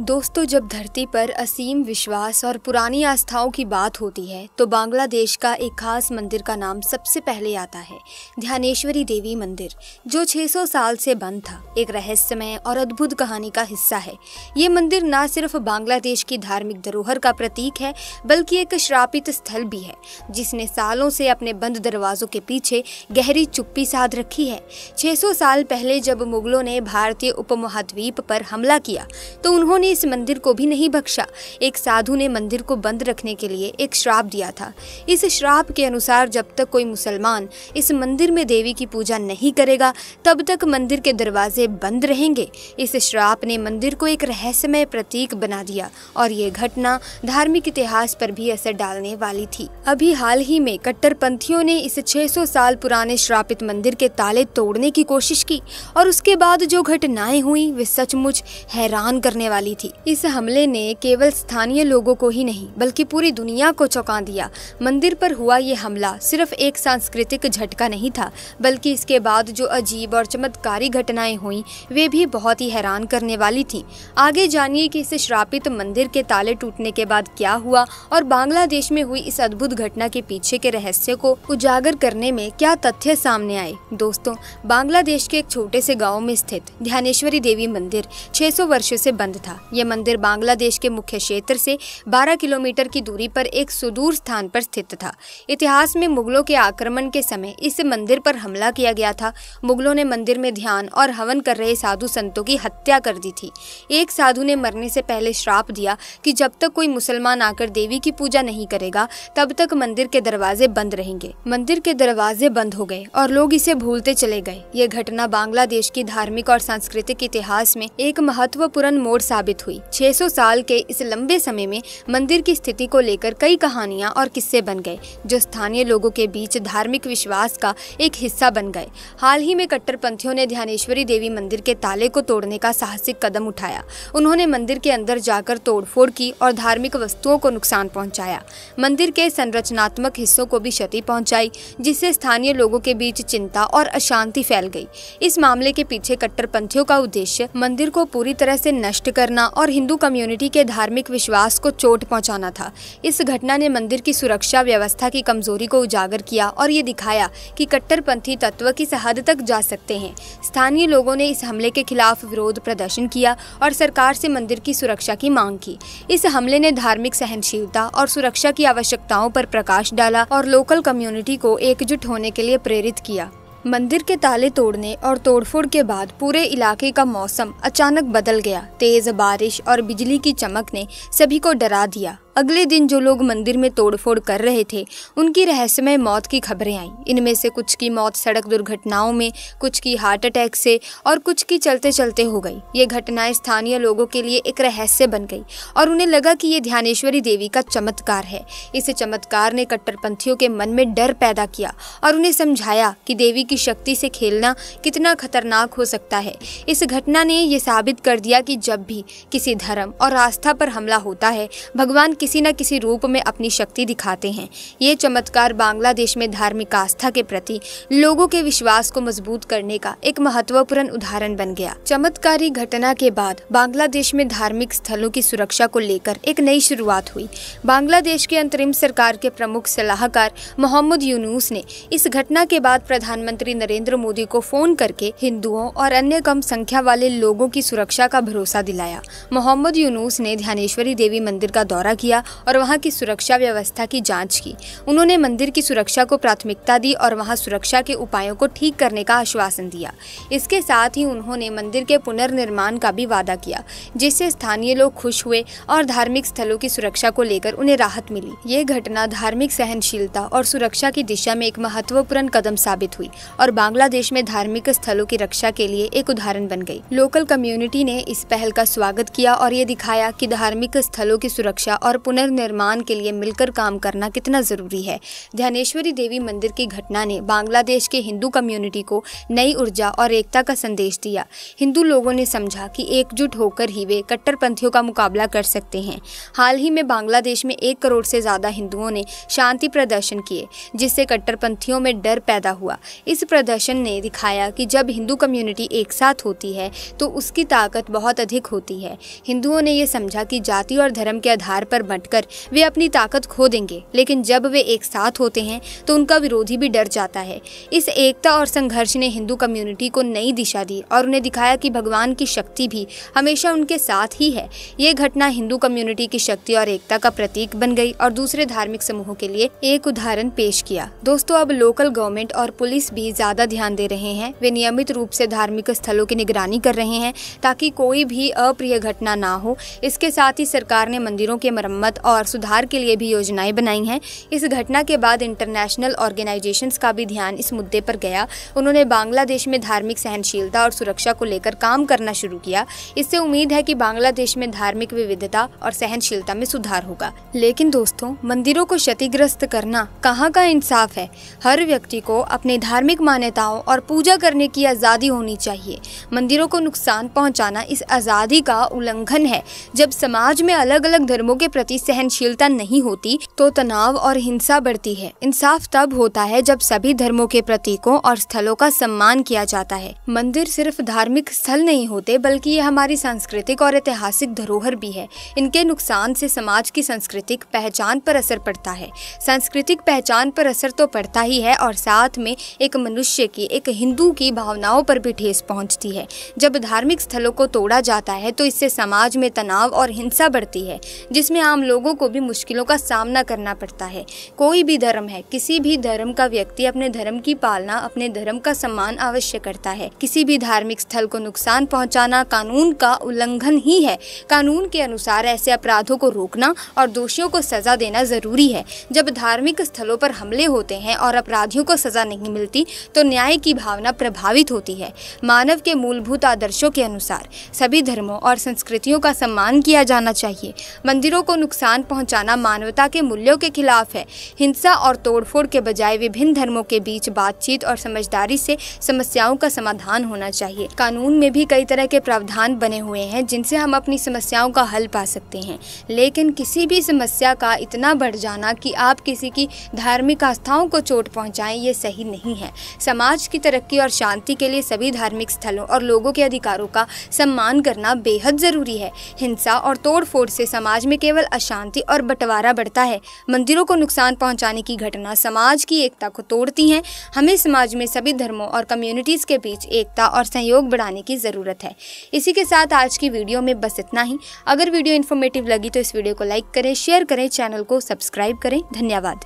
दोस्तों, जब धरती पर असीम विश्वास और पुरानी आस्थाओं की बात होती है तो बांग्लादेश का एक खास मंदिर का नाम सबसे पहले आता है। ध्यानेश्वरी देवी मंदिर, जो 600 साल से बंद था, एक रहस्यमय और अद्भुत कहानी का हिस्सा है। ये मंदिर न सिर्फ बांग्लादेश की धार्मिक धरोहर का प्रतीक है, बल्कि एक श्रापित स्थल भी है, जिसने सालों से अपने बंद दरवाजों के पीछे गहरी चुप्पी साध रखी है। 600 साल पहले जब मुगलों ने भारतीय उपमहाद्वीप पर हमला किया तो उन्होंने इस मंदिर को भी नहीं बख्शा। एक साधु ने मंदिर को बंद रखने के लिए एक श्राप दिया था। इस श्राप के अनुसार जब तक कोई मुसलमान इस मंदिर में देवी की पूजा नहीं करेगा, तब तक मंदिर के दरवाजे बंद रहेंगे। इस श्राप ने मंदिर को एक रहस्यमय प्रतीक बना दिया और ये घटना धार्मिक इतिहास पर भी असर डालने वाली थी। अभी हाल ही में कट्टरपंथियों ने इस 600 साल पुराने श्रापित मंदिर के ताले तोड़ने की कोशिश की और उसके बाद जो घटनाएं हुई वे सचमुच हैरान करने वाली थी। इस हमले ने केवल स्थानीय लोगों को ही नहीं बल्कि पूरी दुनिया को चौंका दिया। मंदिर पर हुआ ये हमला सिर्फ एक सांस्कृतिक झटका नहीं था, बल्कि इसके बाद जो अजीब और चमत्कारी घटनाएं हुई वे भी बहुत ही हैरान करने वाली थी। आगे जानिए कि इस श्रापित मंदिर के ताले टूटने के बाद क्या हुआ और बांग्लादेश में हुई इस अद्भुत घटना के पीछे के रहस्य को उजागर करने में क्या तथ्य सामने आए। दोस्तों, बांग्लादेश के एक छोटे से गाँव में स्थित ध्यानेश्वरी देवी मंदिर 600 वर्षों से बंद था। यह मंदिर बांग्लादेश के मुख्य क्षेत्र से 12 किलोमीटर की दूरी पर एक सुदूर स्थान पर स्थित था। इतिहास में मुगलों के आक्रमण के समय इस मंदिर पर हमला किया गया था। मुगलों ने मंदिर में ध्यान और हवन कर रहे साधु संतों की हत्या कर दी थी। एक साधु ने मरने से पहले श्राप दिया कि जब तक कोई मुसलमान आकर देवी की पूजा नहीं करेगा, तब तक मंदिर के दरवाजे बंद रहेंगे। मंदिर के दरवाजे बंद हो गए और लोग इसे भूलते चले गए। यह घटना बांग्लादेश की धार्मिक और सांस्कृतिक इतिहास में एक महत्वपूर्ण मोड़ साबित हुई। 600 साल के इस लंबे समय में मंदिर की स्थिति को लेकर कई कहानियां और किस्से बन गए, जो स्थानीय लोगों के बीच धार्मिक विश्वास का एक हिस्सा बन गए। हाल ही में कट्टरपंथियों ने ध्यानेश्वरी देवी मंदिर के ताले को तोड़ने का साहसिक कदम उठाया। उन्होंने मंदिर के अंदर जाकर तोड़फोड़ की और धार्मिक वस्तुओं को नुकसान पहुंचाया। मंदिर के संरचनात्मक हिस्सों को भी क्षति पहुंचाई, जिससे स्थानीय लोगों के बीच चिंता और अशांति फैल गई। इस मामले के पीछे कट्टरपंथियों का उद्देश्य मंदिर को पूरी तरह से नष्ट करना और हिंदू कम्युनिटी के धार्मिक विश्वास को चोट पहुंचाना था। इस घटना ने मंदिर की सुरक्षा व्यवस्था की कमजोरी को उजागर किया और ये दिखाया कि कट्टरपंथी तत्व किस हद तक जा सकते हैं। स्थानीय लोगों ने इस हमले के खिलाफ विरोध प्रदर्शन किया और सरकार से मंदिर की सुरक्षा की मांग की। इस हमले ने धार्मिक सहनशीलता और सुरक्षा की आवश्यकताओं पर प्रकाश डाला और लोकल कम्युनिटी को एकजुट होने के लिए प्रेरित किया। मंदिर के ताले तोड़ने और तोड़फोड़ के बाद पूरे इलाके का मौसम अचानक बदल गया। तेज बारिश और बिजली की चमक ने सभी को डरा दिया। अगले दिन जो लोग मंदिर में तोड़फोड़ कर रहे थे, उनकी रहस्यमय मौत की खबरें आईं। इनमें से कुछ की मौत सड़क दुर्घटनाओं में, कुछ की हार्ट अटैक से और कुछ की चलते चलते हो गई। ये घटनाएं स्थानीय लोगों के लिए एक रहस्य बन गई और उन्हें लगा कि ये ध्यानेश्वरी देवी का चमत्कार है। इस चमत्कार ने कट्टरपंथियों के मन में डर पैदा किया और उन्हें समझाया कि देवी की शक्ति से खेलना कितना खतरनाक हो सकता है। इस घटना ने ये साबित कर दिया कि जब भी किसी धर्म और आस्था पर हमला होता है, भगवान किसी न किसी रूप में अपनी शक्ति दिखाते हैं। ये चमत्कार बांग्लादेश में धार्मिक आस्था के प्रति लोगों के विश्वास को मजबूत करने का एक महत्वपूर्ण उदाहरण बन गया। चमत्कारी घटना के बाद बांग्लादेश में धार्मिक स्थलों की सुरक्षा को लेकर एक नई शुरुआत हुई। बांग्लादेश के अंतरिम सरकार के प्रमुख सलाहकार मोहम्मद यूनुस ने इस घटना के बाद प्रधानमंत्री नरेंद्र मोदी को फोन करके हिंदुओं और अन्य कम संख्या वाले लोगों की सुरक्षा का भरोसा दिलाया। मोहम्मद यूनुस ने ध्यानेश्वरी देवी मंदिर का दौरा किया और वहां की सुरक्षा व्यवस्था की जांच की। उन्होंने मंदिर की सुरक्षा को प्राथमिकता दी और वहां सुरक्षा के उपायों को ठीक करने का आश्वासन दिया। इसके साथ ही उन्होंने मंदिर के पुनर्निर्माण का भी वादा किया, जिससे स्थानीय लोग खुश हुए और धार्मिक स्थलों की सुरक्षा को लेकर उन्हें राहत मिली। ये घटना धार्मिक सहनशीलता और सुरक्षा की दिशा में एक महत्वपूर्ण कदम साबित हुई और बांग्लादेश में धार्मिक स्थलों की रक्षा के लिए एक उदाहरण बन गई। लोकल कम्युनिटी ने इस पहल का स्वागत किया और ये दिखाया कि धार्मिक स्थलों की सुरक्षा और पुनर्निर्माण के लिए मिलकर काम करना कितना जरूरी है। ध्यानेश्वरी देवी मंदिर की घटना ने बांग्लादेश के हिंदू कम्युनिटी को नई ऊर्जा और एकता का संदेश दिया। हिंदू लोगों ने समझा कि एकजुट होकर ही वे कट्टरपंथियों का मुकाबला कर सकते हैं। हाल ही में बांग्लादेश में 1 करोड़ से ज्यादा हिंदुओं ने शांति प्रदर्शन किए, जिससे कट्टरपंथियों में डर पैदा हुआ। इस प्रदर्शन ने दिखाया कि जब हिंदू कम्युनिटी एक साथ होती है तो उसकी ताकत बहुत अधिक होती है। हिंदुओं ने यह समझा कि जाति और धर्म के आधार पर बंटकर वे अपनी ताकत खो देंगे, लेकिन जब वे एक साथ होते हैं तो उनका विरोधी भी डर जाता है। इस एकता और संघर्ष ने हिंदू कम्युनिटी को नई दिशा दी और उन्हें दिखाया कि भगवान की शक्ति भी हमेशा उनके साथ ही है। ये घटना हिंदू कम्युनिटी की शक्ति और एकता का प्रतीक बन गई और दूसरे धार्मिक समूहों के लिए एक उदाहरण पेश किया। दोस्तों, अब लोकल गवर्नमेंट और पुलिस भी ज्यादा ध्यान दे रहे हैं। वे नियमित रूप से धार्मिक स्थलों की निगरानी कर रहे हैं ताकि कोई भी अप्रिय घटना ना हो। इसके साथ ही सरकार ने मंदिरों के मरम्मत और सुधार के लिए भी योजनाएं बनाई हैं। इस घटना के बाद इंटरनेशनल ऑर्गेनाइजेशंस का भी ध्यान इस मुद्दे पर गया। उन्होंने बांग्लादेश में धार्मिक सहनशीलता और सुरक्षा को लेकर काम करना शुरू किया। इससे उम्मीद है कि बांग्लादेश में धार्मिक विविधता और सहनशीलता में सुधार होगा। लेकिन दोस्तों, मंदिरों को क्षतिग्रस्त करना कहाँ का इंसाफ है। हर व्यक्ति को अपनी धार्मिक मान्यताओं और पूजा करने की आज़ादी होनी चाहिए। मंदिरों को नुकसान पहुंचाना इस आज़ादी का उल्लंघन है। जब समाज में अलग अलग धर्मों के प्रति सहनशीलता नहीं होती तो तनाव और हिंसा बढ़ती है। इंसाफ तब होता है जब सभी धर्मों के प्रतीकों और स्थलों का सम्मान किया जाता है। मंदिर सिर्फ धार्मिक स्थल नहीं होते, बल्कि ये हमारी सांस्कृतिक और ऐतिहासिक धरोहर भी है। इनके नुकसान से समाज की सांस्कृतिक पहचान पर असर पड़ता है। सांस्कृतिक पहचान पर असर तो पड़ता ही है और साथ में एक मनुष्य की, एक हिंदू की भावनाओं पर भी ठेस पहुंचती है। जब धार्मिक स्थलों को तोड़ा जाता है तो इससे समाज में तनाव और हिंसा बढ़ती है, जिसमें आम लोगों को भी मुश्किलों का सामना करना पड़ता है। कोई भी धर्म है, किसी भी धर्म का व्यक्ति अपने धर्म की पालना, अपने धर्म का सम्मान अवश्य करता है। किसी भी धार्मिक स्थल को नुकसान पहुंचाना कानून का उल्लंघन ही है। कानून के अनुसार ऐसे अपराधों को रोकना और दोषियों को सजा देना जरूरी है। जब धार्मिक स्थलों पर हमले होते हैं और अपराधियों को सजा नहीं मिलती तो न्याय की भावना प्रभावित होती है। मानव के मूलभूत आदर्शों के अनुसार सभी धर्मों और संस्कृतियों का सम्मान किया जाना चाहिए। मंदिरों को नुकसान पहुंचाना मानवता के मूल्यों के खिलाफ है। हिंसा और तोड़फोड़ के बजाय विभिन्न धर्मों के बीच बातचीत और समझदारी से समस्याओं का समाधान होना चाहिए। कानून में भी कई तरह के प्रावधान बने हुए हैं जिनसे हम अपनी समस्याओं का हल पा सकते हैं, लेकिन किसी भी समस्या का इतना बढ़ जाना कि आप किसी की धार्मिक आस्थाओं को चोट पहुंचाएं, ये सही नहीं है। समाज की तरक्की और शांति के लिए सभी धार्मिक स्थलों और लोगों के अधिकारों का सम्मान करना बेहद जरूरी है। हिंसा और तोड़फोड़ से समाज में केवल अशांति और बंटवारा बढ़ता है। मंदिरों को नुकसान पहुंचाने की घटना समाज की एकता को तोड़ती हैं। हमें समाज में सभी धर्मों और कम्युनिटीज के बीच एकता और सहयोग बढ़ाने की जरूरत है। इसी के साथ आज की वीडियो में बस इतना ही। अगर वीडियो इन्फॉर्मेटिव लगी तो इस वीडियो को लाइक करें, शेयर करें, चैनल को सब्सक्राइब करें। धन्यवाद।